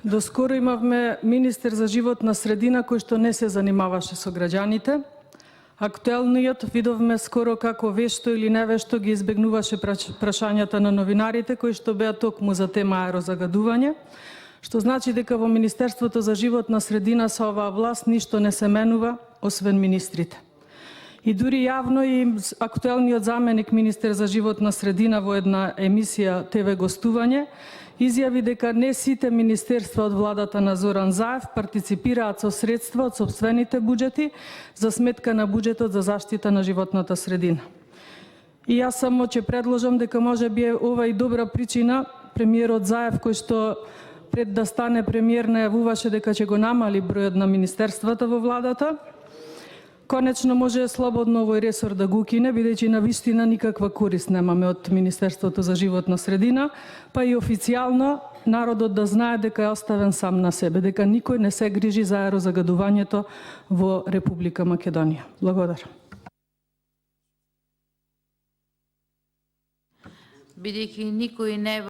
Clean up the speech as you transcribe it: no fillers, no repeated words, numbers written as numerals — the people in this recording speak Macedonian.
Доскоро имавме министер за животна средина кој што не се занимаваше со граѓаните. Актуелниот видовме скоро како вешто или невешто ги избегнуваше прашањата на новинарите кои што беа токму за тема аерозагадување, што значи дека во Министерството за животна средина со оваа власт ништо не се менува, освен министрите. И дури јавно и актуелниот заменик министер за животна средина во една емисија ТВ гостување изјави дека не сите министерства од владата на Зоран Заев партиципираат со средства од сопствените буџети за сметка на буџетот за заштита на животната средина. И јас само ќе предложам дека можеби ова и добра причина премиерот Заев, кој што пред да стане премиер најавуваше дека ќе го намали бројот на министерствата во владата, конечно може слободно овој ресор да го укине, бидејќи на вистина никаква корист немаме од Министерството за животна средина, па и официјално народот да знае дека е оставен сам на себе, дека никој не се грижи за аерозагадувањето во Република Македонија. Благодарам. Бидејќи никој не